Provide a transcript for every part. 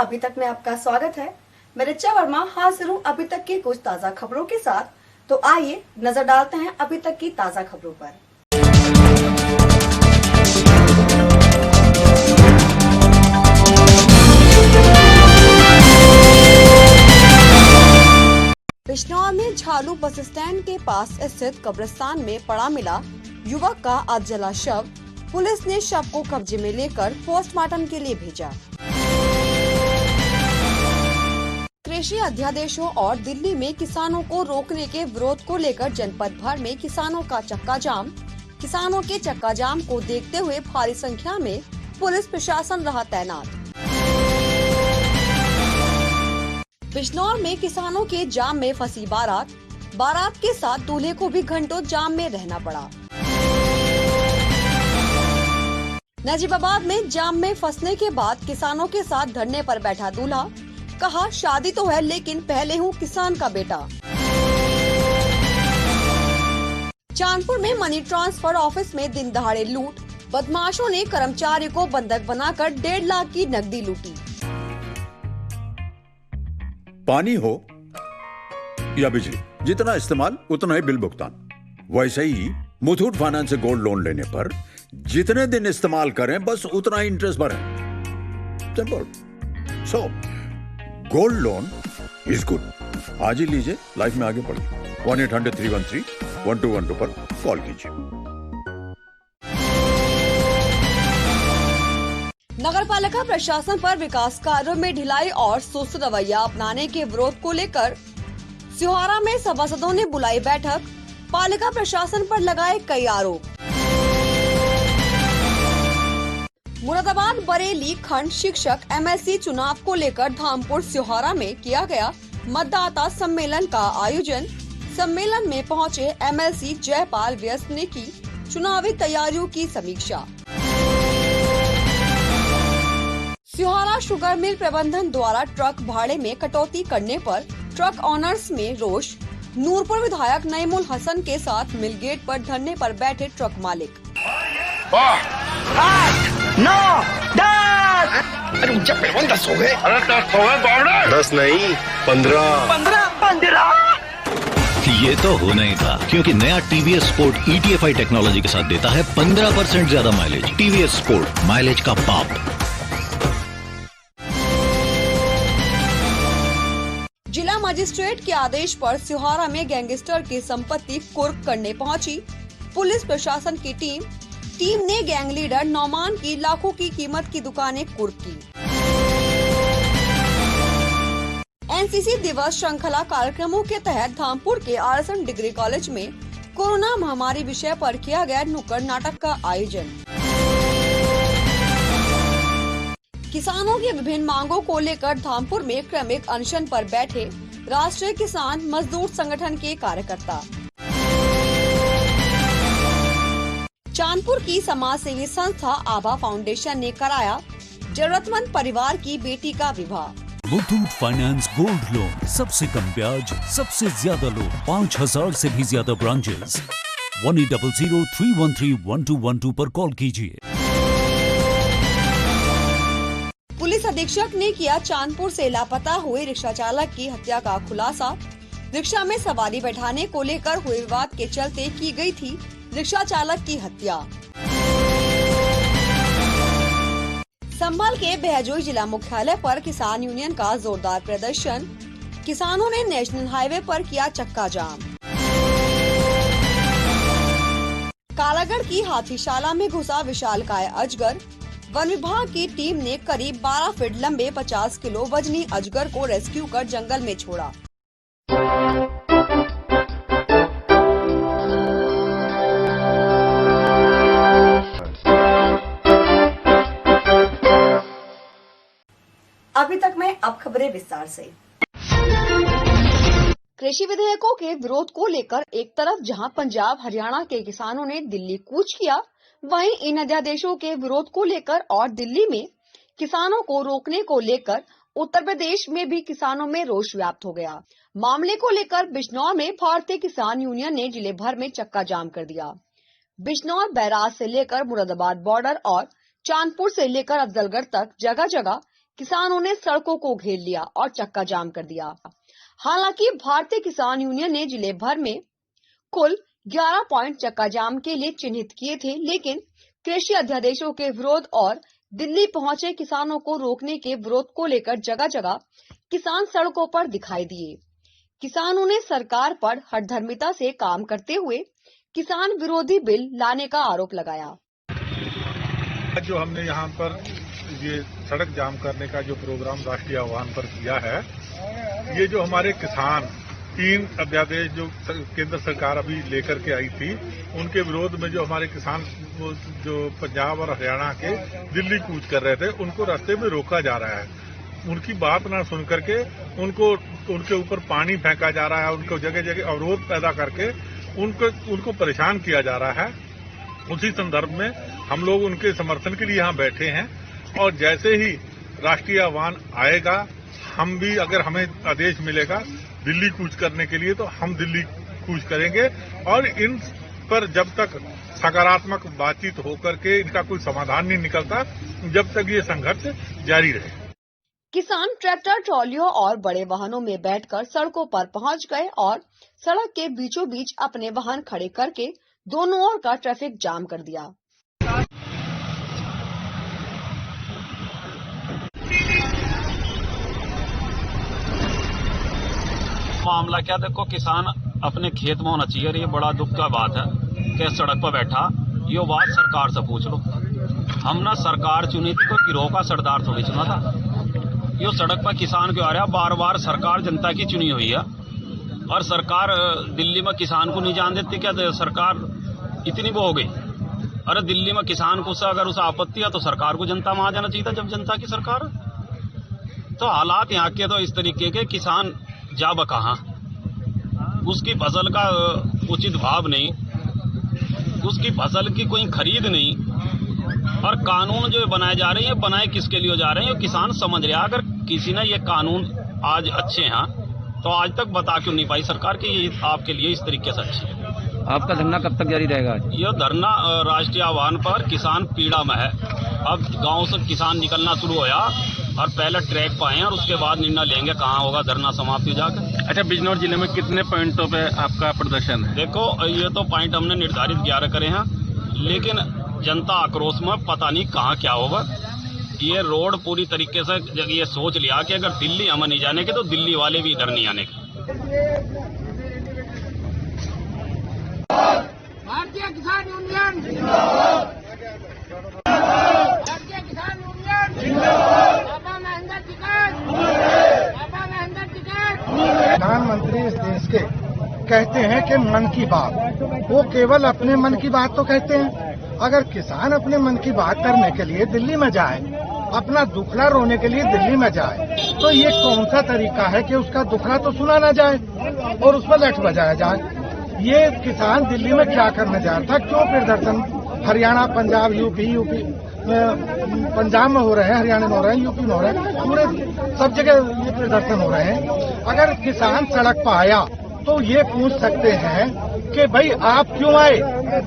अभी तक में आपका स्वागत है। मैं रिचा वर्मा हाजिर हूँ अभी तक की कुछ ताजा खबरों के साथ। तो आइए नजर डालते हैं अभी तक की ताजा खबरों पर। बिजनौर में झालू बस स्टैंड के पास स्थित कब्रिस्तान में पड़ा मिला युवक का अधजला शव। पुलिस ने शव को कब्जे में लेकर पोस्टमार्टम के लिए भेजा। कृषि अध्यादेशों और दिल्ली में किसानों को रोकने के विरोध को लेकर जनपद भर में किसानों का चक्का जाम। किसानों के चक्का जाम को देखते हुए भारी संख्या में पुलिस प्रशासन रहा तैनात। बिजनौर में किसानों के जाम में फंसी बारात के साथ दूल्हे को भी घंटों जाम में रहना पड़ा। नजीबाबाद में जाम में फंसने के बाद किसानों के साथ धरने पर बैठा दूल्हा, कहा शादी तो है लेकिन पहले हूँ किसान का बेटा। चांदपुर में मनी ट्रांसफर ऑफिस में दिन दहाड़े लूट। बदमाशों ने कर्मचारी को बंधक बनाकर 1.5 लाख की नकदी लूटी। पानी हो या बिजली, जितना इस्तेमाल उतना ही बिल भुगतान। वैसे ही मुथूट फाइनेंस से गोल्ड लोन लेने पर जितने दिन इस्तेमाल करें बस उतना ही इंटरेस्ट भरें। Simple. So gold loan is good. आज ही लीजिए, लाइफ में आगे बढ़िए। 1-800-313-1212 पर कॉल कीजिए। नगर पालिका प्रशासन पर विकास कार्यों में ढिलाई और सुस्त रवैया अपनाने के विरोध को लेकर सिहोरा में सभासदों ने बुलाई बैठक। पालिका प्रशासन पर लगाए कई आरोप। मुरादाबाद बरेली खंड शिक्षक MSc चुनाव को लेकर धामपुर सिहोरा में किया गया मतदाता सम्मेलन का आयोजन। सम्मेलन में पहुंचे MLC जयपाल व्यस्त ने की चुनावी तैयारियों की समीक्षा। सिहोरा शुगर मिल प्रबंधन द्वारा ट्रक भाड़े में कटौती करने पर ट्रक ऑनर्स में रोष। नूरपुर विधायक नईमुल हसन के साथ मिल गेट पर धरने पर बैठे ट्रक मालिक। 9, 10। अरे ऊंचा पेवन 10 हो गए। अरे 10 हो गए बावड़े। 10 नहीं 15। ये तो होना ही था, क्योंकि नया TVS स्पोर्ट ETFI टेक्नोलॉजी के साथ देता है 15% ज्यादा माइलेज। TVS स्पोर्ट, माइलेज का बाप। जिला मजिस्ट्रेट के आदेश पर सिहोरा में गैंगस्टर की संपत्ति कुर्क करने पहुंची पुलिस प्रशासन की टीम ने गैंग लीडर नौमान की लाखों की कीमत की दुकानें कुर्क की। NCC दिवस श्रृंखला कार्यक्रमों के तहत धामपुर के RSM डिग्री कॉलेज में कोरोना महामारी विषय पर किया गया नुक्कड़ नाटक का आयोजन। किसानों की विभिन्न मांगों को लेकर धामपुर में क्रमिक अनशन पर बैठे राष्ट्रीय किसान मजदूर संगठन के कार्यकर्ता। चांदपुर की समाज सेवी संस्था आभा फाउंडेशन ने कराया जरूरतमंद परिवार की बेटी का विवाह। मुथूट फाइनेंस गोल्ड लोन, सबसे कम ब्याज, सबसे ज्यादा लोन, 5000 से भी ज्यादा ब्रांचेस। 1800-313-1212 पर कॉल कीजिए। पुलिस अधीक्षक ने किया चांदपुर से लापता हुए रिक्शा चालक की हत्या का खुलासा। रिक्शा में सवारी बैठाने को लेकर हुए विवाद के चलते की गई थी रिक्शा चालक की हत्या। संभल के बहजोई जिला मुख्यालय पर किसान यूनियन का जोरदार प्रदर्शन। किसानों ने नेशनल हाईवे पर किया चक्का जाम। कालागढ़ की हाथीशाला में घुसा विशालकाय अजगर। वन विभाग की टीम ने करीब 12 फीट लंबे 50 किलो वजनी अजगर को रेस्क्यू कर जंगल में छोड़ा। अभी तक में अब खबरें विस्तार से। कृषि विधेयकों के विरोध को लेकर एक तरफ जहां पंजाब हरियाणा के किसानों ने दिल्ली कूच किया, वहीं इन अध्यादेशों के विरोध को लेकर और दिल्ली में किसानों को रोकने को लेकर उत्तर प्रदेश में भी किसानों में रोष व्याप्त हो गया। मामले को लेकर बिजनौर में भारतीय किसान यूनियन ने जिले भर में चक्का जाम कर दिया। बिजनौर बैराज से लेकर मुरादाबाद बॉर्डर और चांदपुर से लेकर अफजलगढ़ तक जगह जगह किसानों ने सड़कों को घेर लिया और चक्का जाम कर दिया। हालांकि भारतीय किसान यूनियन ने जिले भर में कुल 11 पॉइंट चक्का जाम के लिए चिन्हित किए थे, लेकिन कृषि अध्यादेशों के विरोध और दिल्ली पहुंचे किसानों को रोकने के विरोध को लेकर जगह जगह किसान सड़कों पर दिखाई दिए। किसानों ने सरकार पर हठधर्मिता से काम करते हुए किसान विरोधी बिल लाने का आरोप लगाया। जो हमने यहाँ पर ये सड़क जाम करने का जो प्रोग्राम राष्ट्रीय आह्वान पर किया है, ये जो हमारे किसान 3 अध्यादेश जो केंद्र सरकार अभी लेकर के आई थी, उनके विरोध में जो हमारे किसान जो पंजाब और हरियाणा के दिल्ली कूच कर रहे थे, उनको रास्ते में रोका जा रहा है। उनकी बात ना सुन करके उनके ऊपर पानी फेंका जा रहा है, उनको जगह जगह अवरोध पैदा करके उनको परेशान किया जा रहा है। उसी संदर्भ में हम लोग उनके समर्थन के लिए यहाँ बैठे हैं और जैसे ही राष्ट्रीय आह्वान आएगा, हम भी अगर हमें आदेश मिलेगा दिल्ली कूच करने के लिए तो हम दिल्ली कूच करेंगे और इन पर जब तक सकारात्मक बातचीत होकर के इनका कोई समाधान नहीं निकलता, जब तक ये संघर्ष जारी रहे। किसान ट्रैक्टर, ट्रॉलियों और बड़े वाहनों में बैठकर सड़कों पर पहुंच गए और सड़क के बीचों बीच अपने वाहन खड़े करके दोनों ओर का ट्रैफिक जाम कर दिया। मामला क्या, देखो किसान अपने खेत में होना चाहिए और ये बड़ा दुख का बात है कि सड़क पर बैठा, ये बात सरकार से पूछ लो। हम ना सरकार चुनी थी, कोई गिरोह का सरदार थोड़ी चुना था। ये सड़क पर किसान क्यों आ रहा है? बार बार सरकार जनता की चुनी हुई है और सरकार दिल्ली में किसान को नहीं जान देती क्या? सरकार इतनी वो हो गई। अरे दिल्ली में किसान को अगर उसे आपत्ति है तो सरकार को जनता में आ जाना चाहिए था, जब जनता की सरकार। तो हालात यहाँ के तो इस तरीके के, किसान जा कहाँ, उसकी फसल का उचित भाव नहीं, उसकी फसल की कोई खरीद नहीं, और कानून जो बनाए जा रहे हैं, बनाए किसके लिए जा रहे हैं? किसान समझ रहे हैं। अगर किसी ने ये कानून आज अच्छे हैं तो आज तक बता क्यों नहीं पाई सरकार कि ये आपके लिए इस तरीके से अच्छे है? आपका धरना कब तक जारी रहेगा? यह धरना राष्ट्रीय आह्वान पर किसान पीड़ा में है। अब गांव से किसान निकलना शुरू होया और पहले ट्रैक पाए और उसके बाद निर्णय लेंगे कहाँ होगा धरना समाप्ति जाकर। अच्छा, बिजनौर जिले में कितने पॉइंटों पे आपका प्रदर्शन है? देखो, ये तो पॉइंट हमने निर्धारित 11 करे हैं, लेकिन जनता आक्रोश में पता नहीं कहाँ क्या होगा। ये रोड पूरी तरीके से जब ये सोच लिया कि अगर दिल्ली हमें नहीं जाने के तो दिल्ली वाले भी इधर नहीं आने के। भारतीय किसान यूनियन जिंदाबाद, भारतीय किसान यूनियन जिंदाबाद, बाबा महेंद्र टिकैत, बाबा महेंद्र टिकैत। प्रधानमंत्री इस देश के कहते हैं कि मन की बात, वो केवल अपने मन की बात तो कहते हैं। अगर किसान अपने मन की बात करने के लिए दिल्ली में जाए, अपना दुखड़ा रोने के लिए दिल्ली में जाए, तो ये कौन सा तरीका है कि उसका दुखड़ा तो सुना ना जाए और उस पर लठ बजाया जाए? ये किसान दिल्ली में क्या करने जा रहा था? क्यों प्रदर्शन हरियाणा, पंजाब, यूपी पंजाब में हो रहे हैं, हरियाणा में हो रहे हैं, यूपी में हो रहे हैं, पूरे सब जगह ये प्रदर्शन हो रहे हैं। अगर किसान सड़क पर आया तो ये पूछ सकते हैं कि भाई आप क्यों आए,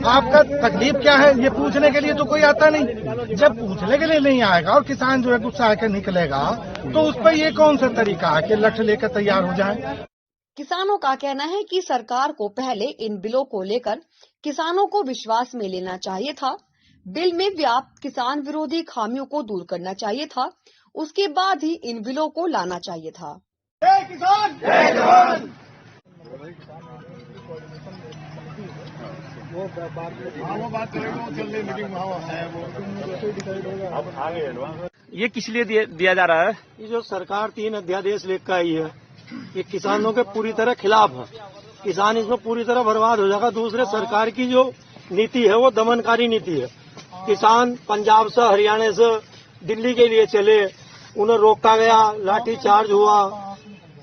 आपका तकलीफ क्या है? ये पूछने के लिए तो कोई आता नहीं। जब पूछने के लिए नहीं आएगा और किसान जो है गुस्सा आकर निकलेगा, तो उस पर ये कौन सा तरीका है कि लठ लेकर तैयार हो जाए? किसानों का कहना है कि सरकार को पहले इन बिलों को लेकर किसानों को विश्वास में लेना चाहिए था। बिल में व्याप्त किसान विरोधी खामियों को दूर करना चाहिए था, उसके बाद ही इन बिलों को लाना चाहिए था। जय किसान, जय जवान। वो बात करेंगे, चलने मीटिंग है। ये किस लिए दिया जा रहा है? ये जो सरकार 3 अध्यादेश लेकर आई है, ये किसानों के पूरी तरह खिलाफ है। किसान इसमें पूरी तरह बर्बाद हो जाएगा। दूसरे, सरकार की जो नीति है वो दमनकारी नीति है। किसान पंजाब से, हरियाणा से दिल्ली के लिए चले, उन्हें रोका गया, लाठी चार्ज हुआ।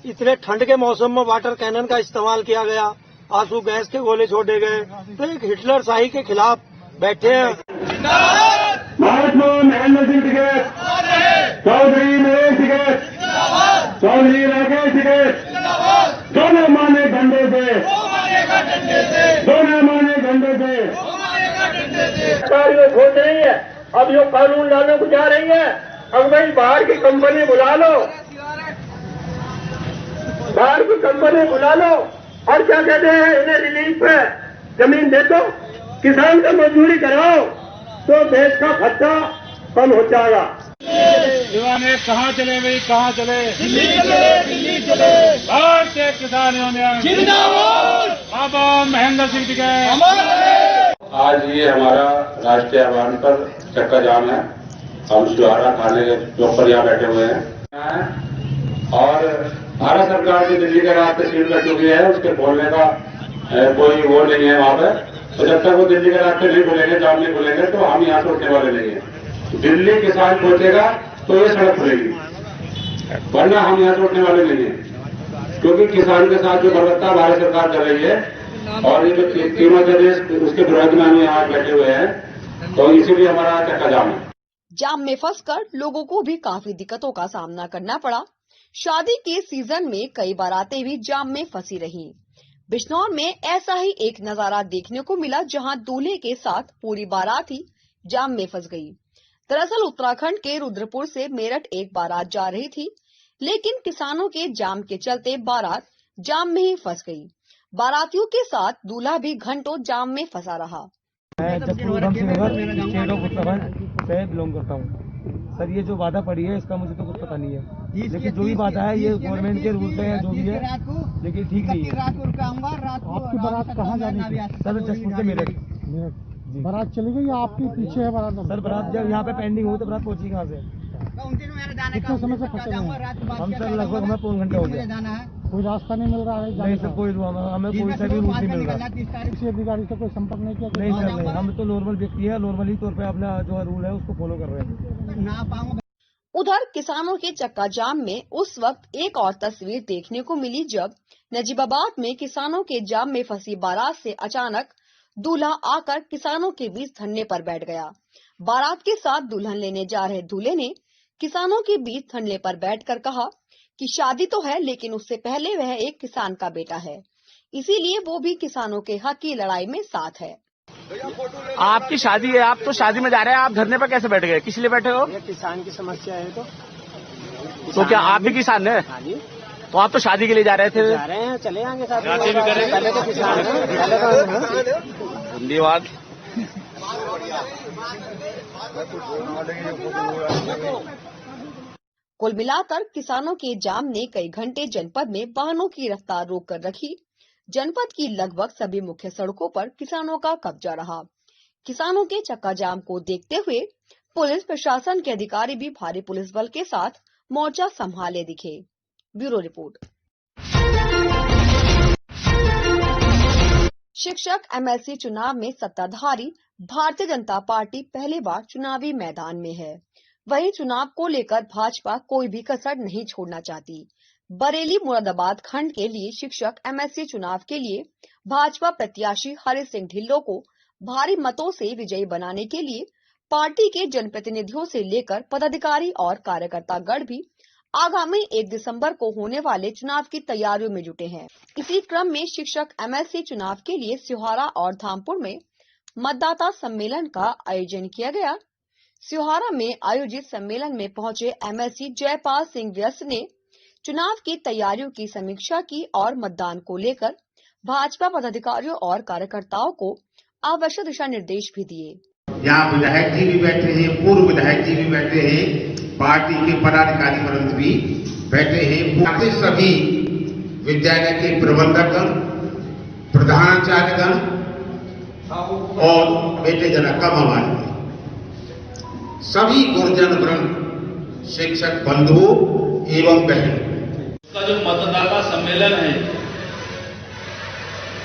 इतने ठंड के मौसम में वाटर कैनन का इस्तेमाल किया गया, आंसू गैस के गोले छोड़े गए। तो एक हिटलर शाही के खिलाफ बैठे हैं। महात्मा महेंद्र सिंह टिकैत, चौधरी नरेश टिकैत, चौधरी राकेश टिकैत, दोनों माने डंडे से, दोनों माने डंडे से। सरकार ये सोच रही है, अब जो कानून लाने को जा रही है, अब भाई बाहर की कंपनी बुला लो, बाहर की कंपनी बुला लो और क्या कहते हैं इन्हें रिलीफ पे जमीन दे दो, किसान से मजदूरी कराओ तो देश का खर्चा कम हो जाएगा। दीवाने कहाँ चले भाई, कहाँ चले? दिल्ली चले, दिल्ली चले। भारतीय किसान यूनियन जिंदाबाद। बाबा महेंद्र सिंह जी के। आज ये हमारा राष्ट्रीय आह्वान पर चक्का जाम है। हम सुहारा थाने के चौक पर यहाँ बैठे हुए हैं और भारत सरकार जो दिल्ली के रास्ते सील कर चुकी है, उसके खोलने का कोई वो नहीं है वहाँ पे। तो जब तक वो दिल्ली के रास्ते नहीं खुलेंगे, जाम नहीं खुलेंगे, तो हम यहाँ से उठने वाले नहीं है। दिल्ली किसान पहुंचेगा तो ये सड़क खुलेगी, वरना हम यहाँ से उठने वाले नहीं है। क्योंकि किसान के साथ जो बर्बरता भारत सरकार कर रही है और ये जो तीनों अध्यादेश उसके विरोध में हम यहाँ बैठे हुए हैं, तो इसीलिए हमारा चक्का जाम है। जाम में फंसकर लोगों को भी काफी दिक्कतों का सामना करना पड़ा। शादी के सीजन में कई बारातें भी जाम में फंसी रहीं। बिजनौर में ऐसा ही एक नजारा देखने को मिला, जहां दूल्हे के साथ पूरी बारात ही जाम में फंस गई। दरअसल उत्तराखंड के रुद्रपुर से मेरठ एक बारात जा रही थी, लेकिन किसानों के जाम के चलते बारात जाम में ही फंस गई। बारातियों के साथ दूल्हा भी घंटों जाम में फंसा रहा। मैं स्टेट ऑफ उत्तराखंड से बिलोंग करता हूँ। सर, ये जो वादा पड़ी है इसका मुझे तो कुछ पता नहीं है, लेकिन जो भी वादा है ये गवर्नमेंट के रूल्स है, जो भी है, लेकिन ठीक नहीं है। आपकी बारात कहाँ जानी थी? सर, जसपुर से मेरठ। बारात चली गई या आपके पीछे है बारात? सर, बारात जब यहाँ पे पेंडिंग हो तो बारात पहुंची कहाँ से? कितने समय से फंसे हुए हैं? हम सर लगभग हमें 5 घंटे हो गए। कोई रास्ता नहीं मिल रहा है? नहीं सर, कोई हमें कोई सा भी रूट नहीं मिल रहा। किसी अधिकारी से कोई संपर्क नहीं किया? नहीं सर, नहीं, हम तो नॉर्मल व्यक्ति है, नॉर्मली तौर पे अपना जो रूल है उसको फॉलो कर रहे हैं। उधर किसानों के चक्का जाम में उस वक्त एक और तस्वीर देखने को मिली, जब नजीबाबाद में किसानों के जाम में फंसी बारात से अचानक दूल्हा आकर किसानों के बीच धरने पर बैठ गया। बारात के साथ दुल्हन लेने जा रहे दूल्हे ने किसानों के बीच धरने पर बैठकर कहा कि शादी तो है, लेकिन उससे पहले वह एक किसान का बेटा है, इसीलिए वो भी किसानों के हक की लड़ाई में साथ है। आपकी शादी है, आप तो शादी में जा रहे हैं, आप धरने पर कैसे बैठ गए? किस लिए बैठे हो? ये किसान की समस्या है। तो क्या आप भी किसान है? हाँ जी। तो आप तो शादी के लिए जा रहे थे? जा रहे हैं, चले आएंगे साथ में। पहले तो किसान है। धन्यवाद। कुल मिलाकर किसानों के जाम ने कई घंटे जनपद में वाहनों की रफ्तार रोक कर रखी। जनपद की लगभग सभी मुख्य सड़कों पर किसानों का कब्जा रहा। किसानों के चक्का जाम को देखते हुए पुलिस प्रशासन के अधिकारी भी भारी पुलिस बल के साथ मोर्चा संभाले दिखे। Bureau report. शिक्षक एमएलसी चुनाव में सत्ताधारी भारतीय जनता पार्टी पहली बार चुनावी मैदान में है। वहीं चुनाव को लेकर भाजपा कोई भी कसर नहीं छोड़ना चाहती। बरेली मुरादाबाद खंड के लिए शिक्षक एमएलसी चुनाव के लिए भाजपा प्रत्याशी हरि सिंह ढिल्लों को भारी मतों से विजयी बनाने के लिए पार्टी के जनप्रतिनिधियों से लेकर पदाधिकारी और कार्यकर्ता गण भी आगामी 1 दिसंबर को होने वाले चुनाव की तैयारियों में जुटे हैं। इसी क्रम में शिक्षक एमएलसी चुनाव के लिए सिहारा और धामपुर में मतदाता सम्मेलन का आयोजन किया गया। सिहारा में आयोजित सम्मेलन में पहुंचे एमएलसी जयपाल सिंह व्यस्त ने चुनाव की तैयारियों की समीक्षा की और मतदान को लेकर भाजपा पदाधिकारियों और कार्यकर्ताओं को आवश्यक दिशा निर्देश भी दिए। यहाँ विधायक जी भी बैठे हैं, पूर्व विधायक जी भी बैठे हैं, पार्टी के पदाधिकारी वर्ग भी बैठे हैं। सभी विद्यालय के प्रबंधकगण, प्रधानाचार्यगण और बेटे जनक हमारे सभी गुरुजन वृंद, शिक्षक बंधु एवं बहन का जो मतदाता सम्मेलन है,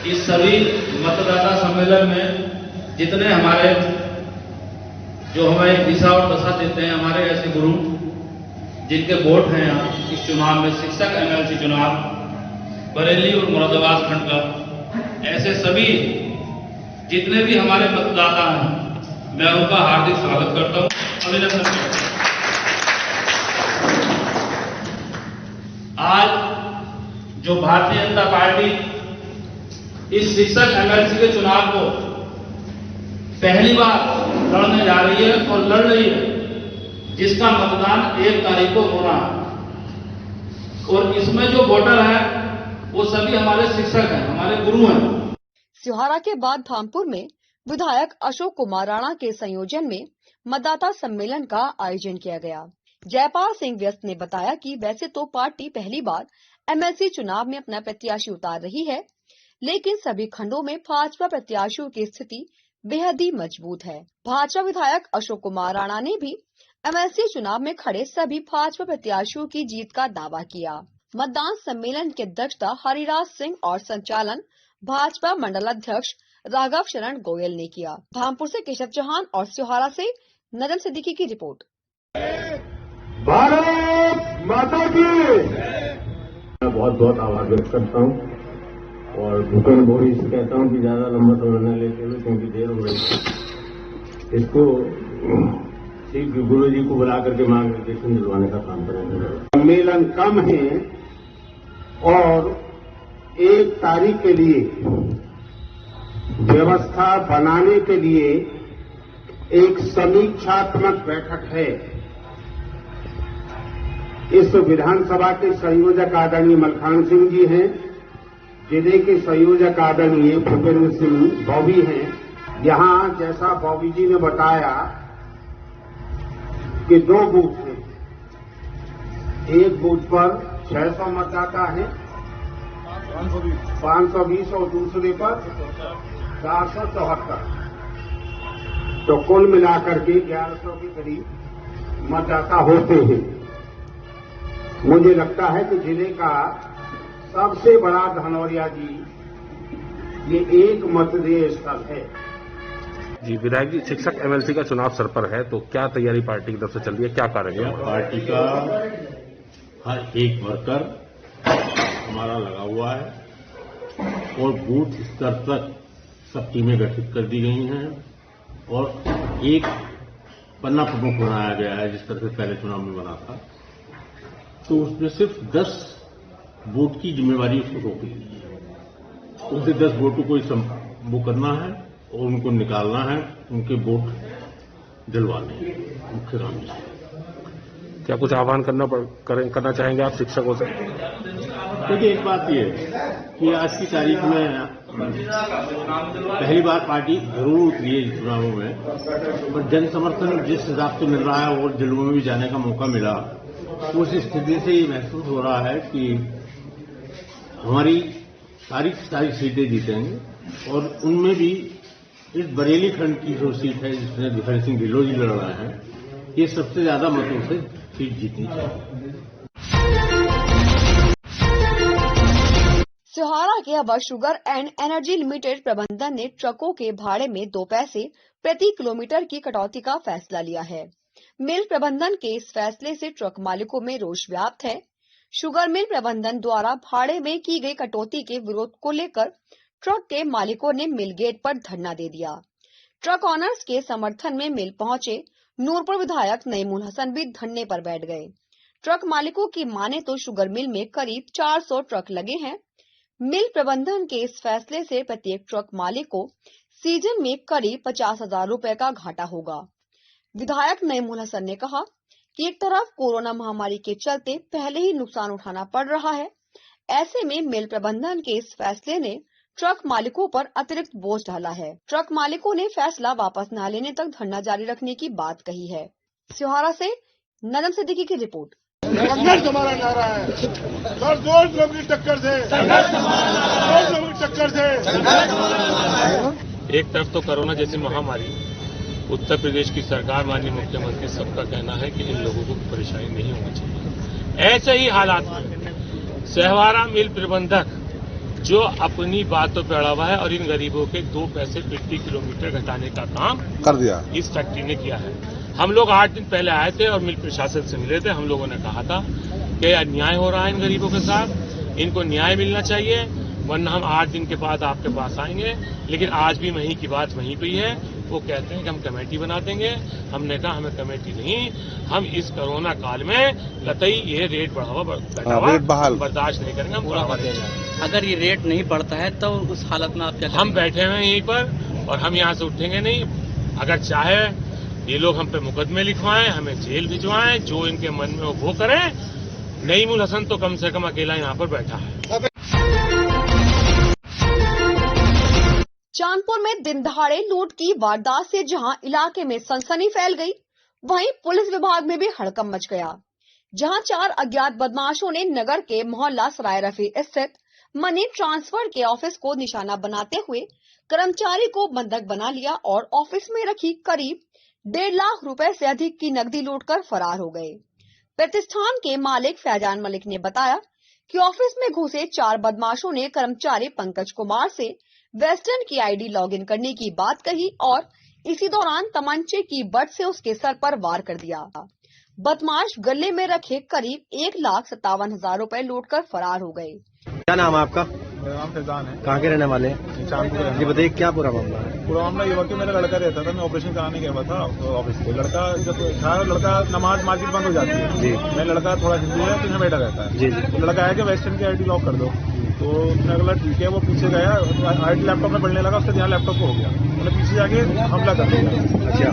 इस सभी मतदाता सम्मेलन में जितने हमारे जो हमें दिशा और दशा देते हैं, हमारे ऐसे गुरु जिनके वोट हैं यहाँ इस चुनाव में, शिक्षक एमएलसी चुनाव बरेली और मुरादाबाद खंड का, ऐसे सभी जितने भी हमारे मतदाता हैं, मैं उनका हार्दिक स्वागत करता हूँ, अभिनंदन करता हूँ। आज जो भारतीय जनता पार्टी इस शिक्षक एमएलसी के चुनाव को पहली बार लड़ने जा रही है और लड़ रही है, जिसका मतदान 1 तारीख को होना है। और इसमें जो वोटर है वो सभी हमारे शिक्षक हैं, हमारे गुरु हैं। सिहारा के बाद धामपुर में विधायक अशोक कुमार राणा के संयोजन में मतदाता सम्मेलन का आयोजन किया गया। जयपाल सिंह व्यस्त ने बताया कि वैसे तो पार्टी पहली बार एमएलसी चुनाव में अपना प्रत्याशी उतार रही है, लेकिन सभी खंडों में भाजपा प्रत्याशियों की स्थिति बेहद ही मजबूत है। भाजपा विधायक अशोक कुमार राणा ने भी एमएलसी चुनाव में खड़े सभी भाजपा प्रत्याशियों की जीत का दावा किया। मतदान सम्मेलन की अध्यक्षता हरिराज सिंह और संचालन भाजपा मंडल अध्यक्ष राघव शरण गोयल ने किया। धामपुर से केशव चौहान और सिहारा से नजम सिद्दीकी की रिपोर्ट। भारत माता की। मैं बहुत बहुत आभार व्यक्त करता हूँ और भूपेंद्र बोरी से कहता हूँ कि ज्यादा लंबा समय न लेते हुए, क्योंकि देर हो रही, इसको ठीक गुरु जी को बुला करके मार्गदर्शन दिलवाने का काम करेंगे। सम्मेलन कम है और 1 तारीख के लिए व्यवस्था बनाने के लिए एक समीक्षात्मक बैठक है। इस विधानसभा के संयोजक आदरणीय मलखान सिंह जी हैं, जिले के संयोजक आदरणीय भूपेंद्र सिंह बॉबी हैं। यहां जैसा बॉबी जी ने बताया कि 2 बूथ हैं, एक बूथ पर 600 मतदाता हैं, 520 और दूसरे पर 474, तो कुल मिलाकर के 1100 के करीब मतदाता होते हैं। मुझे लगता है कि जिले का सबसे बड़ा धनौरिया जी ये एक मतदेय स्थल है। जी विधायक जी, शिक्षक एमएलसी का चुनाव सर पर है, तो क्या तैयारी पार्टी की तरफ से चल रही है, क्या कार्य है? पार्टी का हर एक वर्कर हमारा लगा हुआ है और बूथ स्तर तक सब टीमें गठित कर दी गई हैं और एक पन्ना प्रमुख बनाया गया है, जिस तरह से पहले चुनाव में बना था। तो उसमें सिर्फ 10 वोट की जिम्मेवारी उसको सौंपी गई है। उनसे 10 वोटों को वो करना है और उनको निकालना है, उनके वोट दिलवाने हैं, मुख्य काम है। क्या कुछ आह्वान करना चाहेंगे आप शिक्षकों से? देखिए, एक बात ये कि आज की तारीख में पहली बार पार्टी जरूर उतरी है चुनावों में, पर जन समर्थन जिस हिसाब से मिल रहा है और जिलों में भी जाने का मौका मिला, उस स्थिति से ये महसूस हो रहा है कि हमारी सारी सीटें जीतेंगे और उनमें भी इस बरेली खंड की जो सीट है जिसमें हरि सिंह ढिल्लों जी लड़ रहे हैं, ये सबसे ज्यादा मतों से सीट जीतनी चाहिए। सिहारा के अब शुगर एंड एनर्जी लिमिटेड प्रबंधन ने ट्रकों के भाड़े में 2 पैसे प्रति किलोमीटर की कटौती का फैसला लिया है। मिल प्रबंधन के इस फैसले से ट्रक मालिकों में रोष व्याप्त है। शुगर मिल प्रबंधन द्वारा भाड़े में की गई कटौती के विरोध को लेकर ट्रक के मालिकों ने मिल गेट पर धरना दे दिया। ट्रक ऑनर्स के समर्थन में मिल पहुंचे नूरपुर विधायक नईमुल हसन भी धरने पर बैठ गए। ट्रक मालिकों की माने तो शुगर मिल में करीब 400 ट्रक लगे हैं। मिल प्रबंधन के इस फैसले से प्रत्येक ट्रक मालिक को सीजन में करीब 50,000 रुपए का घाटा होगा। विधायक नईमुल हसन ने कहा कि एक तरफ कोरोना महामारी के चलते पहले ही नुकसान उठाना पड़ रहा है, ऐसे में मिल प्रबंधन के इस फैसले ने ट्रक मालिकों पर अतिरिक्त बोझ डाला है। ट्रक मालिकों ने फैसला वापस न लेने तक धरना जारी रखने की बात कही है। सिहारा से नजम सिद्दीकी की रिपोर्ट। संघर्ष हमारा नारा है, जोर जोर की टक्कर से, एक तरफ तो कोरोना जैसी महामारी, उत्तर प्रदेश की सरकार, माननीय मुख्यमंत्री, सबका कहना है कि इन लोगों को परेशानी नहीं होनी चाहिए। ऐसे ही हालात में सिहारा मिल प्रबंधक जो अपनी बातों पर अड़ा हुआ है और इन गरीबों के 2 पैसे प्रति किलोमीटर घटाने का काम कर दिया इस फैक्ट्री ने किया है। हम लोग 8 दिन पहले आए थे और मिल प्रशासन से मिले थे। हम लोगों ने कहा था कि अन्याय हो रहा है इन गरीबों के साथ, इनको न्याय मिलना चाहिए, वरना हम 8 दिन के बाद आपके पास आएंगे। लेकिन आज भी वहीं की बात वहीं पे है। वो कहते हैं कि हम कमेटी बना देंगे। हमने कहा हमें कमेटी नहीं, हम इस कोरोना काल में कतई ये रेट बढ़ावा बर्दाश्त नहीं करेंगे, हम बढ़ावा देंगे। अगर ये रेट नहीं बढ़ता है तो उस हालत में आप क्या हम बैठे हुए हैं यहीं पर और हम यहाँ से उठेंगे नहीं। अगर चाहे ये लोग हम पे मुकदमे लिखवाएं, हमें जेल भिजवाएं, जो इनके मन में हो वो करें। नईमुल हसन तो कम से कम अकेला यहाँ पर बैठा है। चांदपुर में दिन दहाड़े लूट की वारदात से जहां इलाके में सनसनी फैल गई, वहीं पुलिस विभाग में भी हड़कंप मच गया, जहां 4 अज्ञात बदमाशों ने नगर के मोहल्ला सराय रफी स्थित मनी ट्रांसफर के ऑफिस को निशाना बनाते हुए कर्मचारी को बंधक बना लिया और ऑफिस में रखी करीब 1.5 लाख रुपए से अधिक की नकदी लूटकर फरार हो गए। प्रतिष्ठान के मालिक फैजान मलिक ने बताया कि ऑफिस में घुसे 4 बदमाशों ने कर्मचारी पंकज कुमार से वेस्टर्न की आईडी लॉगिन करने की बात कही और इसी दौरान तमंचे की बट से उसके सर पर वार कर दिया। बदमाश गले में रखे करीब 1,57,000 रुपए लूटकर फरार हो गए। क्या नाम है आपका? मेरा नाम फैजान है। कहाँ के रहने वाले हैं? चांदपुर। जी बताइए क्या पूरा मामला है? पूरा मामला ये हुआ कि मेरा लड़का रहता था, मैं ऑपरेशन कराने गया हुआ था ऑफिस से। लड़का जब था, लड़का नमाज मार्केट बंद हो जाती है जी। मैं लड़का थोड़ा हिंदू है तो यहाँ बैठा रहता है जी जी। तो लड़का आया कि वेस्टर्न की आईडी लॉक कर दो, तो उसने अगला ठीक है, वो पीछे गया, आईडी लैपटॉप में बढ़ने लगा, उससे ध्यान लैपटॉप को हो गया, उन्हें पीछे जाके हमला कर दिया। अच्छा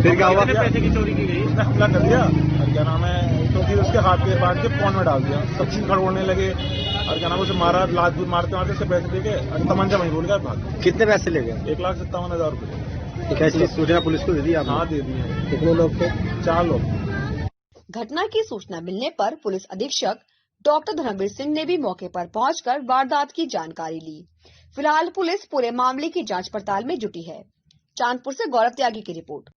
फिर क्या हुआ? पैसे की चोरी की गई, उसने हमला कर दिया और क्या नाम है, तो फिर उसके हाथ पे बांध के फोन में डाल दिया, सब चीज खड़ोड़ने लगे और क्या नाम उसे मारा, लात मारते मारते उससे पैसे देके और तमंचा वहीं भूल गया भाग। कितने पैसे ले गए? 1,57,000 रुपए। कैसी सूचना पुलिस को दे दी आपने? हाँ दे दी है। कितने लोग थे? 4 लोग। घटना की सूचना मिलने पर पुलिस अधीक्षक डॉक्टर धर्मवीर सिंह ने भी मौके पर पहुंचकर वारदात की जानकारी ली। फिलहाल पुलिस पूरे मामले की जांच पड़ताल में जुटी है। चांदपुर से गौरव त्यागी की रिपोर्ट।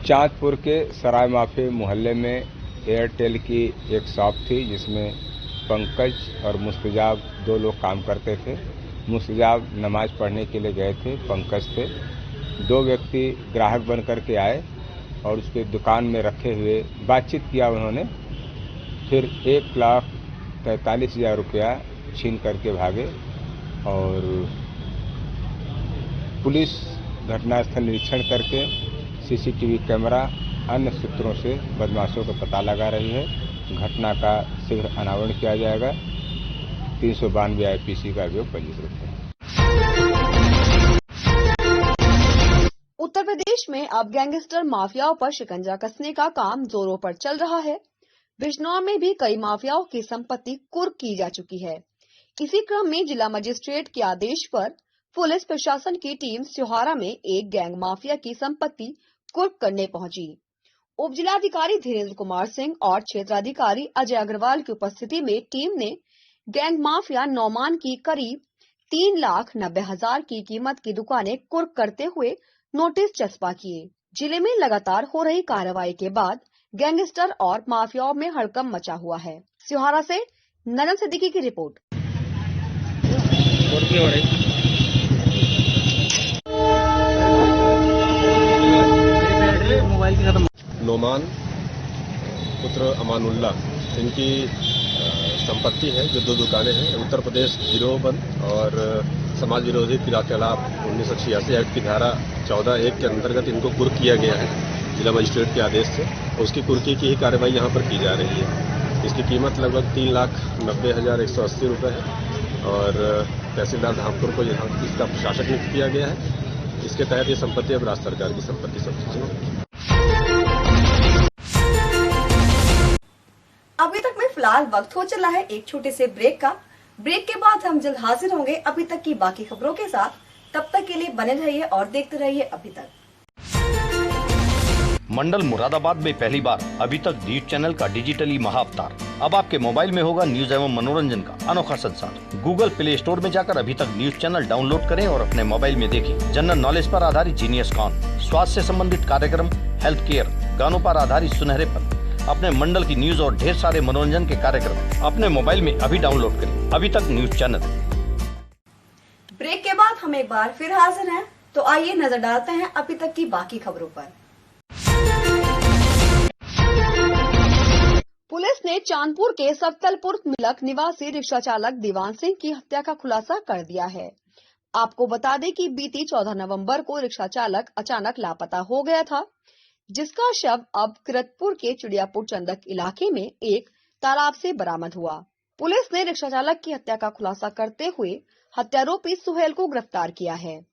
चांदपुर के सराय माफी मोहल्ले में एयरटेल की एक शॉप थी, जिसमें पंकज और मुस्तजाब 2 लोग काम करते थे। मुस्तजाब नमाज पढ़ने के लिए गए थे, पंकज थे। 2 व्यक्ति ग्राहक बन करके आए और उसके दुकान में रखे हुए बातचीत किया उन्होंने, फिर 1,43,000 रुपया छीन करके भागे और पुलिस घटनास्थल निरीक्षण करके सीसीटीवी कैमरा अन्य सूत्रों से बदमाशों का पता लगा रही है। घटना का शीघ्र अनावरण किया जाएगा। 392 IPC का अभियोग पंजीकृत है। उत्तर प्रदेश में अब गैंगस्टर माफियाओं पर शिकंजा कसने का काम जोरों पर चल रहा है। बिजनौर में भी कई माफियाओं की संपत्ति कुर्क की जा चुकी है। इसी क्रम में जिला मजिस्ट्रेट के आदेश पर पुलिस प्रशासन की टीम सिहारा में एक गैंग माफिया की संपत्ति कुर्क करने पहुंची। उप जिलाधिकारी धीरेन्द्र कुमार सिंह और क्षेत्राधिकारी अजय अग्रवाल की उपस्थिति में टीम ने गैंग माफिया नौमान की करीब 3,90,000 की कीमत की दुकानें कुर्क करते हुए नोटिस चस्पा किए। जिले में लगातार हो रही कार्रवाई के बाद गैंगस्टर और माफियाओं में हड़कंप मचा हुआ है। सिहारा से नजम सिद्दीकी की रिपोर्ट। नोमान पुत्र अमानुल्ला, इनकी संपत्ति है जो 2 दुकानें हैं। उत्तर प्रदेश गिरोहबंद और समाज विरोधी क्रियाकलाप 1986 एक्ट की धारा 14(1) के अंतर्गत इनको कुर्क किया गया है जिला मजिस्ट्रेट के आदेश से। उसकी कुर्की की ही कार्रवाई यहाँ पर की जा रही है। इसकी कीमत लगभग 3,90,180 रुपये है और तहसीलदार धामपुर को यहाँ इसका प्रशासक नियुक्त किया गया है। इसके तहत ये संपत्ति अब राज्य सरकार की संपत्ति समझी। अभी तक में फिलहाल वक्त हो चला है एक छोटे से ब्रेक का। ब्रेक के बाद हम जल्द हाजिर होंगे अभी तक की बाकी खबरों के साथ। तब तक के लिए बने रहिए और देखते रहिए अभी तक। मंडल मुरादाबाद में पहली बार अभी तक न्यूज चैनल का डिजिटली महाअवतार। अब आपके मोबाइल में होगा न्यूज एवं मनोरंजन का अनोखा संसार। गूगल प्ले स्टोर में जाकर अभी तक न्यूज चैनल डाउनलोड करें और अपने मोबाइल में देखें। जनरल नॉलेज पर आधारित जीनियस कॉन, स्वास्थ्य से संबंधित कार्यक्रम, हेल्थ केयर, गानों पर आधारित सुनहरेपन, अपने मंडल की न्यूज और ढेर सारे मनोरंजन के कार्यक्रम अपने मोबाइल में अभी डाउनलोड करें। अभी तक न्यूज चैनल। ब्रेक के बाद हम एक बार फिर हाजिर हैं, तो आइए नजर डालते हैं अभी तक की बाकी खबरों पर। पुलिस ने चांदपुर के सत्तलपुर मिलक निवासी रिक्शा चालक दीवान सिंह की हत्या का खुलासा कर दिया है। आपको बता दें कि बीती 14 नवंबर को रिक्शा चालक अचानक लापता हो गया था, जिसका शव अब किरतपुर के चिड़ियापुर चंदक इलाके में एक तालाब से बरामद हुआ। पुलिस ने रिक्शा चालक की हत्या का खुलासा करते हुए हत्यारोपी सुहेल को गिरफ्तार किया है।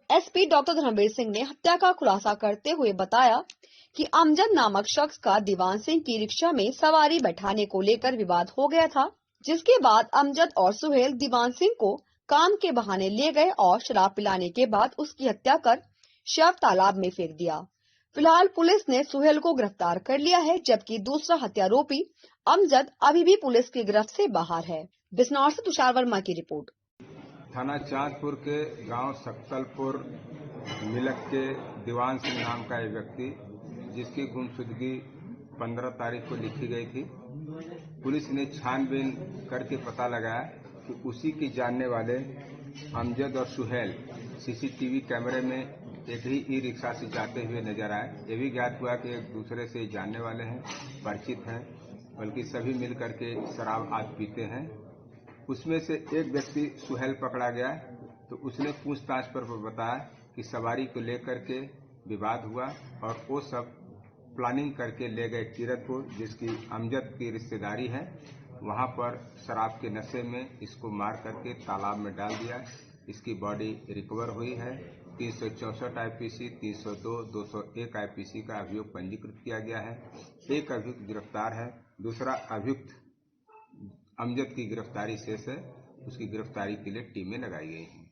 एसपी डॉक्टर धर्मवीर सिंह ने हत्या का खुलासा करते हुए बताया कि अमजद नामक शख्स का दीवान सिंह की रिक्शा में सवारी बैठाने को लेकर विवाद हो गया था, जिसके बाद अमजद और सुहेल दीवान सिंह को काम के बहाने ले गए और शराब पिलाने के बाद उसकी हत्या कर शव तालाब में फेंक दिया। फिलहाल पुलिस ने सुहेल को गिरफ्तार कर लिया है, जबकि दूसरा हत्यारोपी अमजद अभी भी पुलिस की गिरफ्त से बाहर है। बिजनौर से तुषार वर्मा की रिपोर्ट। थाना चांदपुर के गांव सक्तलपुर मिलक के दीवान सिंह नाम का एक व्यक्ति, जिसकी गुमशुदगी 15 तारीख को लिखी गई थी, पुलिस ने छानबीन करके पता लगाया कि उसी के जानने वाले अमजद और सुहेल सीसीटीवी कैमरे में एक ही ई रिक्शा से जाते हुए नजर आए। ये भी ज्ञात हुआ कि एक दूसरे से जानने वाले हैं, परिचित हैं, बल्कि सभी मिलकर के शराब आज पीते हैं। उसमें से एक व्यक्ति सुहेल पकड़ा गया, तो उसने पूछताछ पर बताया कि सवारी को लेकर के विवाद हुआ और वो सब प्लानिंग करके ले गए किरतपुर, जिसकी अमजद की रिश्तेदारी है। वहां पर शराब के नशे में इसको मार करके तालाब में डाल दिया। इसकी बॉडी रिकवर हुई है। 364 आईपीसी, 302, 201 आईपीसी का अभियोग पंजीकृत किया गया है। एक अभियुक्त गिरफ्तार है, दूसरा अभियुक्त अमजद की गिरफ्तारी शेष है। उसकी गिरफ्तारी के लिए टीमें लगाई गई हैं।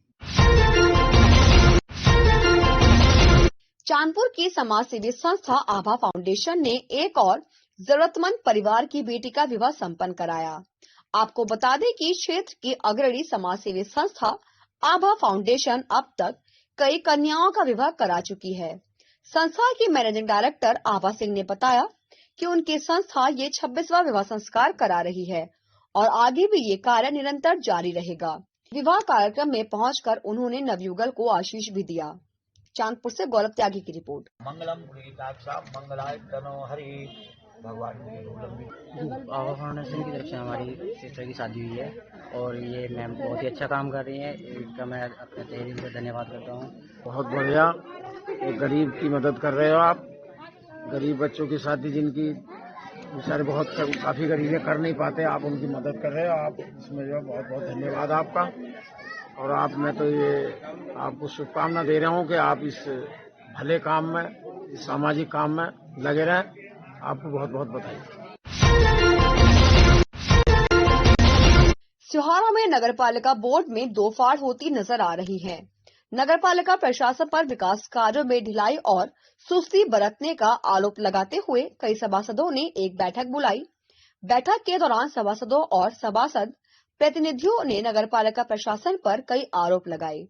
चांदपुर की समाज सेवी संस्था आभा फाउंडेशन ने एक और जरूरतमंद परिवार की बेटी का विवाह संपन्न कराया। आपको बता दें कि क्षेत्र की अग्रणी समाज सेवी संस्था आभा फाउंडेशन अब तक कई कन्याओं का विवाह करा चुकी है। संस्था की मैनेजिंग डायरेक्टर आभा सिंह ने बताया कि उनकी संस्था ये 26वां विवाह संस्कार करा रही है और आगे भी ये कार्य निरंतर जारी रहेगा। विवाह कार्यक्रम में पहुंचकर उन्होंने नवयुगल को आशीष भी दिया। चांदपुर से गौरव त्यागी की रिपोर्ट। मंगलम मंगलाय तनो हरि भगवान आभा फाउंडेशन की तरफ से हमारी सिस्टर की शादी हुई है और ये मैम बहुत ही अच्छा काम कर रही है। इनका मैं अपने तहे दिल से धन्यवाद करता हूँ। बहुत बढ़िया, एक गरीब की मदद कर रहे हो आप। गरीब बच्चों की शादी जिनकी बेचारे बहुत काफी गरीब है, कर नहीं पाते, आप उनकी मदद कर रहे हो। आप इसमें जो बहुत बहुत धन्यवाद आपका। और आप मैं तो ये आपको शुभकामना दे रहा हूँ कि आप इस भले काम में, इस सामाजिक काम में लगे रहें। आपको बहुत बहुत बधाई। सिहारा में नगरपालिका बोर्ड में दो फाड़ होती नजर आ रही है। नगरपालिका प्रशासन पर विकास कार्यों में ढिलाई और सुस्ती बरतने का आरोप लगाते हुए कई सभासदों ने एक बैठक बुलाई। बैठक के दौरान सभासदों और सभासद प्रतिनिधियों ने नगरपालिका प्रशासन पर कई आरोप लगाए।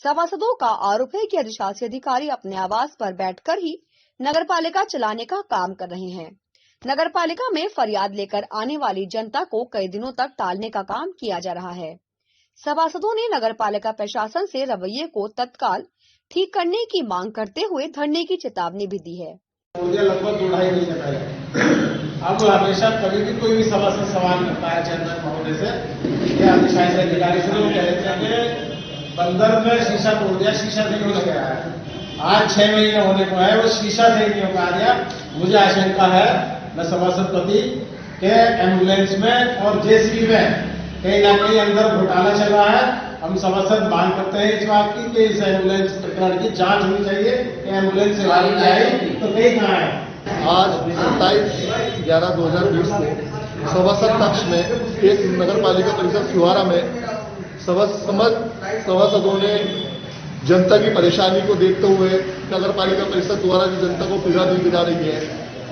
सभासदों का आरोप है कि अधिशासी अधिकारी अपने आवास पर बैठकर ही नगरपालिका चलाने का काम कर रहे हैं। नगरपालिका में फरियाद लेकर आने वाली जनता को कई दिनों तक टालने का काम किया जा रहा है। सभासदों ने नगरपालिका प्रशासन से रवैये को तत्काल ठीक करने की मांग करते हुए धरने की चेतावनी भी दी है। लगभग 2-2.5 महीने पहले अब हमेशा कभी भी कोई भी सभासद सवाल करता है चेयरमैन महोदय से या अधिशासी अधिकारी से, वो कहते हैं कि बंदर में शीशा तोड़ दिया, शीशा नहीं हो गया है। आज 6 महीने होने को है, वो शीशा सही नहीं हो पा रहा। मुझे आशंका है न सभासद पति के एम्बुलेंस में और जेसीबी में कहीं ना कहीं अंदर घोटाला चल रहा है। हम सभासद मांग करते हैं इस बात की कि इस एम्बुलेंस प्रकरण की जांच होनी चाहिए कि एम्बुलेंस से आई तो कहीं कहाँ है। आज 27/11/2020 को सभासद कक्ष में एक नगर पालिका परिषद सिहारा में सभासदों ने जनता की परेशानी को देखते हुए नगर पालिका परिषद द्वारा जो जनता को पीड़ा दी जा रही है,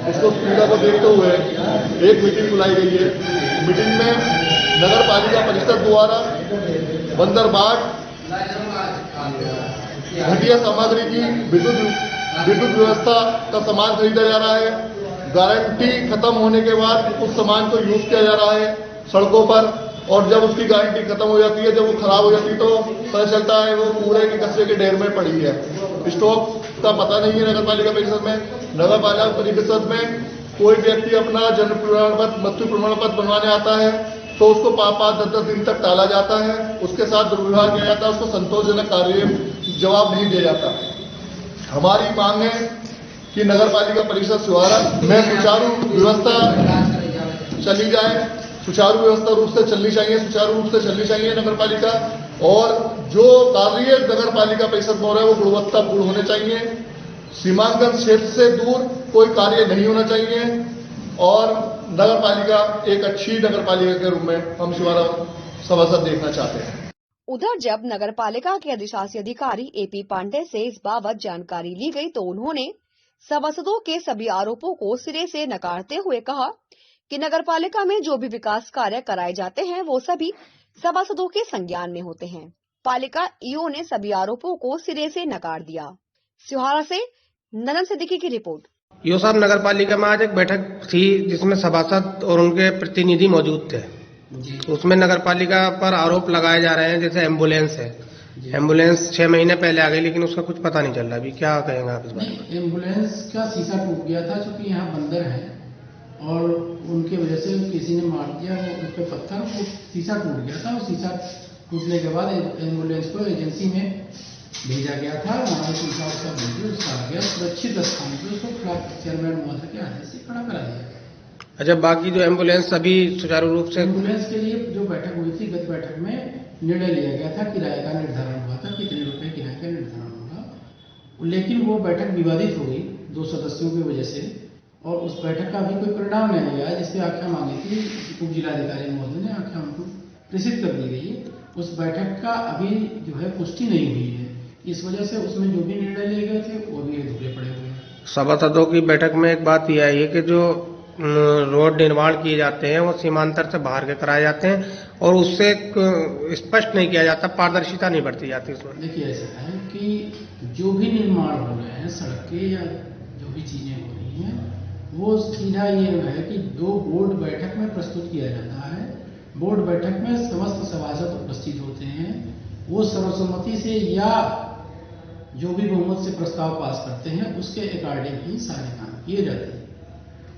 उसको पीड़ा को देखते हुए एक मीटिंग बुलाई गई है। मीटिंग में नगर पालिका परिषद द्वारा बंदरबाट घटिया सामग्री की विद्युत व्यवस्था का सामान खरीदा जा रहा है। गारंटी खत्म होने के बाद उस सामान को यूज किया जा रहा है सड़कों पर, और जब उसकी गारंटी खत्म हो जाती है, जब वो खराब हो जाती है, तो पता चलता है वो कूड़े के कचरे के ढेर में पड़ी है। स्टॉक का पता नहीं है नगर पालिका परिषद में। नगर पालिका परिषद में कोई व्यक्ति अपना जन्म प्रमाण पत्र, मृत्यु प्रमाण पत्र बनवाने आता है तो उसको 5-10 दिन तक टाला जाता है, उसके साथ दुर्व्यवहार किया जाता है, उसको संतोषजनक कार्य जवाब नहीं दिया जाता। हमारी मांग है कि नगर पालिका परिषद छिंदवाड़ा में सुचारू व्यवस्था चली जाए, सुचारू व्यवस्था रूप से चलनी चाहिए, सुचारू रूप से चलनी चाहिए नगर पालिका, और जो कार्य नगर पालिका परिषद में हो रहा है वो गुणवत्तापूर्ण होने चाहिए। सीमांकन क्षेत्र से दूर कोई कार्य नहीं होना चाहिए और नगर पालिका एक अच्छी नगर पालिका के रूप में हम छिंदवाड़ा सभासद देखना चाहते हैं। उधर जब नगर पालिका के अधिशासी अधिकारी AP पांडे से इस बाबत जानकारी ली गई तो उन्होंने सभासदों के सभी आरोपों को सिरे से नकारते हुए कहा कि नगर पालिका में जो भी विकास कार्य कराए जाते हैं वो सभी सभासदों के संज्ञान में होते हैं। पालिका ईओ ने सभी आरोपों को सिरे से नकार दिया। छिंदवाड़ा से ननन सिद्दीकी की रिपोर्ट। ईओ साहब, नगर पालिका में आज एक बैठक थी जिसमें सभासद और उनके प्रतिनिधि मौजूद थे। उसमें नगर पालिका पर आरोप लगाए जा रहे हैं, जैसे एम्बुलेंस है, एम्बुलेंस 6 महीने पहले आ गई लेकिन उसका कुछ पता नहीं चल रहा। अभी क्या कहेंगे आप इस बारे में? एम्बुलेंस का शीशा टूट गया था, क्योंकि यहाँ बंदर है और उनके वजह से किसी ने मार दिया, उस पर पत्थर, वो शीशा टूट गया था। और शीशा टूटने के बाद एम्बुलेंस को एजेंसी में भेजा गया था। हमारे शीशा उसका भेजी, उसका आ गया सुरक्षित स्थान पर, उसको चेयरमैन महोदय के आदेश से खड़ा करा दिया। अच्छा, बाकी जो एम्बुलेंस अभी सुचारू रूप से? एम्बुलेंस के लिए जो बैठक हुई थी, गत बैठक में निर्णय लिया गया था, किराए का निर्धारण हुआ था, कितने रुपए किराए का निर्धारण होगा, लेकिन वो बैठक विवादित हो गई 2 सदस्यों की वजह से, और उस बैठक का अभी कोई परिणाम नहीं आया। जिसपे आख्या मांगी थी उप जिलाधिकारी महोदय ने, आख्या उनको प्रेषित कर दी गई है। उस बैठक का अभी जो है पुष्टि नहीं हुई है, इस वजह से उसमें जो भी निर्णय लिए गए थे वो भी अधूरे पड़े हुए हैं। सभासदों की बैठक में एक बात यह आई है कि जो रोड निर्माण किए जाते हैं वो सीमांतर से बाहर के कराए जाते हैं और उससे स्पष्ट नहीं किया जाता, पारदर्शिता नहीं बढ़ती जाती उसमें। देखिए, ऐसा है कि जो भी निर्माण हो रहे हैं सड़क के या जो भी चीजें हो रही हैं, वो सीधा ये है कि 2 बोर्ड बैठक में प्रस्तुत किया जाता है। बोर्ड बैठक में समस्त सभासद उपस्थित होते हैं, वो सर्वसम्मति से या जो भी बहुमत से प्रस्ताव पास करते हैं उसके अकॉर्डिंग ही सारे काम किए जाते हैं,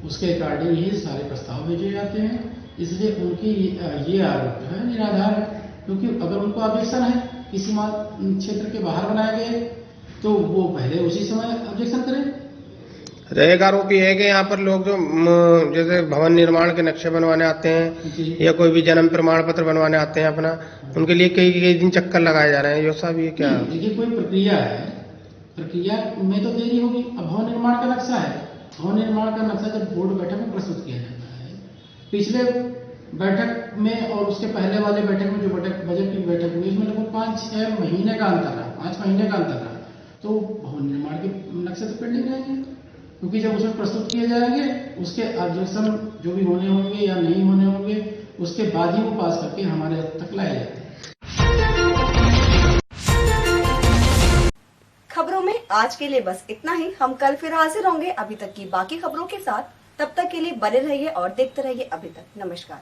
उसके अकॉर्डिंग ही सारे प्रस्ताव भेजे जाते हैं। इसलिए उनकी ये आरोप जो है निराधार है, क्योंकि अगर उनको ऑब्जेक्शन है किसी क्षेत्र के बाहर बनाए गए तो वो पहले उसी समय ऑब्जेक्शन करें। एक आरोप ये है कि यहाँ पर लोग जो जैसे भवन निर्माण के नक्शे बनवाने आते हैं या कोई भी जन्म प्रमाण पत्र बनवाने आते हैं अपना, उनके लिए कई दिन चक्कर लगाए जा रहे हैं। ये साहब, ये क्या? देखिए, कोई प्रक्रिया है, प्रक्रिया में तो देरी होगी। अब भवन निर्माण का नक्शा है, भवन निर्माण का नक्शा जब बोर्ड बैठक में प्रस्तुत किया जाता है, पिछले बैठक में और उसके पहले वाले बैठक में जो बजट की बैठक हुई उसमें लगभग 5-6 महीने का अंतर रहा, 5 महीने का अंतर रहा, तो भवन निर्माण के नक्शे तो पेंडिंग रहेंगे, क्योंकि जब उसमें प्रस्तुत किए जाएंगे उसके ऑब्जेक्शन जो भी होने होंगे या नहीं होने होंगे उसके बाद ही वो पास करके हमारे तक लाए जाते हैं। खबरों में आज के लिए बस इतना ही। हम कल फिर हाजिर होंगे अभी तक की बाकी खबरों के साथ। तब तक के लिए बने रहिए और देखते रहिए अभी तक। नमस्कार।